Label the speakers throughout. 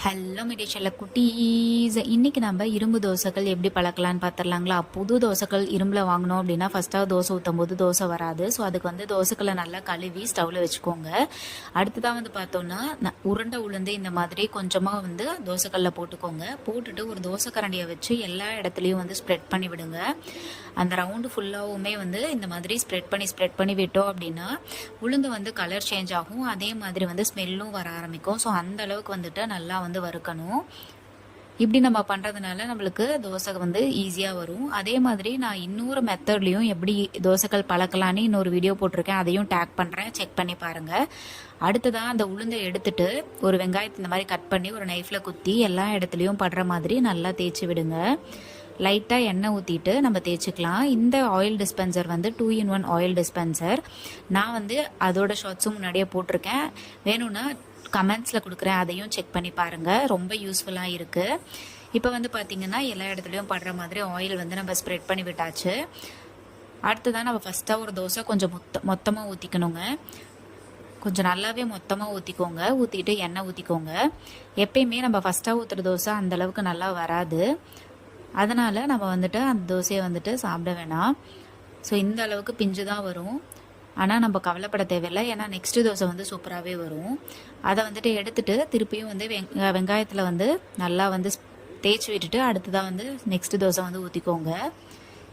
Speaker 1: Hello மிடேஷல்ல குட்டீஸ், இன்னைக்கு நம்ம இரும்பு தோசைகள் எப்படி பழக்கலான்னு பார்த்துடலாங்களா. புது தோசைகள் இரும்பில் வாங்கினோம் அப்படின்னா ஃபஸ்ட்டாக தோசை ஊற்றும் போது தோசை வராது. ஸோ அதுக்கு வந்து தோசைகளை நல்லா கழுவி ஸ்டவ்வில் வச்சுக்கோங்க. அடுத்ததாக வந்து பார்த்தோன்னா உருண்டை உளுந்து இந்த மாதிரி கொஞ்சமாக வந்து தோசைக்கல்லில் போட்டுக்கோங்க. போட்டுட்டு ஒரு தோசை கரண்டியை வச்சு எல்லா இடத்துலையும் வந்து ஸ்ப்ரெட் பண்ணி விடுங்க. அந்த ரவுண்டு ஃபுல்லாகவுமே வந்து இந்த மாதிரி ஸ்ப்ரெட் பண்ணி விட்டோம் அப்படின்னா உளுந்து வந்து கலர் சேஞ்ச் ஆகும். அதே மாதிரி வந்து ஸ்மெல்லும் வர ஆரம்பிக்கும். ஸோ அந்த அளவுக்கு வந்துட்டு நல்லா வந்து வறுக்கணும். இப்படி நம்ம பண்ணுறதுனால நம்மளுக்கு தோசை வந்து ஈஸியாக வரும். அதே மாதிரி நான் இன்னொரு மெத்தட்லேயும் எப்படி தோசைகள் பழக்கலான்னு இன்னொரு வீடியோ போட்டிருக்கேன். அதையும் டேக் பண்ணுறேன், செக் பண்ணி பாருங்கள். அடுத்ததாக அந்த உளுந்தை எடுத்துட்டு ஒரு வெங்காயத்தை இந்த மாதிரி கட் பண்ணி ஒரு நைஃப்பில் குத்தி எல்லா இடத்துலையும் படுற மாதிரி நல்லா தேய்ச்சி விடுங்க. லைட்டாக எண்ணெய் ஊற்றிட்டு நம்ம தேய்ச்சிக்கலாம். இந்த ஆயில் டிஸ்பென்சர் வந்து 2-in-1 ஆயில் டிஸ்பென்சர். நான் வந்து அதோட ஷார்ட்ஸும் முன்னாடியே போட்டிருக்கேன். வேணும்னா கமெண்ட்ஸில் கொடுக்குறேன், அதையும் செக் பண்ணி பாருங்கள். ரொம்ப யூஸ்ஃபுல்லாக இருக்குது. இப்போ வந்து பார்த்திங்கன்னா எல்லா இடத்துலையும் படுற மாதிரி ஆயில் வந்து நம்ம ஸ்ப்ரெட் பண்ணி விட்டாச்சு. அடுத்ததான் நம்ம ஃபஸ்ட்டாக ஒரு தோசை கொஞ்சம் மொத்தமாக ஊற்றிக்கணுங்க. கொஞ்சம் நல்லாவே மொத்தமாக ஊற்றிக்கோங்க. ஊற்றிட்டு எண்ணெய் ஊற்றிக்கோங்க. எப்பயுமே நம்ம ஃபஸ்ட்டாக ஊற்றுற தோசை அந்தளவுக்கு நல்லா வராது. அதனால் நம்ம வந்துட்டு அந்த தோசையை வந்துட்டு சாப்பிட வேணாம். ஸோ இந்த அளவுக்கு பிஞ்சு தான் வரும். ஆனால் நம்ம கவலைப்பட தேவையில்லை, ஏன்னா நெக்ஸ்ட்டு தோசை வந்து சூப்பராகவே வரும். அதை வந்துட்டு எடுத்துகிட்டு திருப்பியும் வந்து வெங்காயத்தில் வந்து நல்லா வந்து தேய்ச்சி விட்டுட்டு அடுத்ததாக வந்து நெக்ஸ்ட்டு தோசை வந்து ஊற்றிக்கோங்க.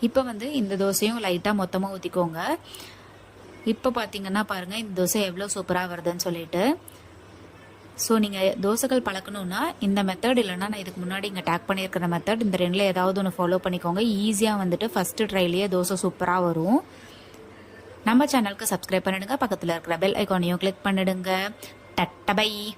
Speaker 1: இப்போ வந்து இந்த தோசையும் லைட்டாக மொத்தமாக ஊற்றிக்கோங்க. இப்போ பார்த்தீங்கன்னா பாருங்கள் இந்த தோசை எவ்வளோ சூப்பராக வருதுன்னு சொல்லிட்டு. ஸோ நீங்கள் தோசைகள் பழக்கணுன்னா இந்த மெத்தட், இல்லைனா நான் இதுக்கு முன்னாடி இங்கே டேக் பண்ணியிருக்கிற மெத்தட், இந்த ரெண்டில் ஏதாவது ஒன்று ஃபாலோ பண்ணிக்கோங்க. ஈஸியாக வந்துட்டு ஃபஸ்ட்டு ட்ரைலேயே தோசை சூப்பராக வரும். நம்ம சேனலுக்கு சப்ஸ்கிரைப் பண்ணிடுங்க. பக்கத்தில் இருக்கிற பெல் ஐக்கானையும் கிளிக் பண்ணிடுங்க. டட்டபை.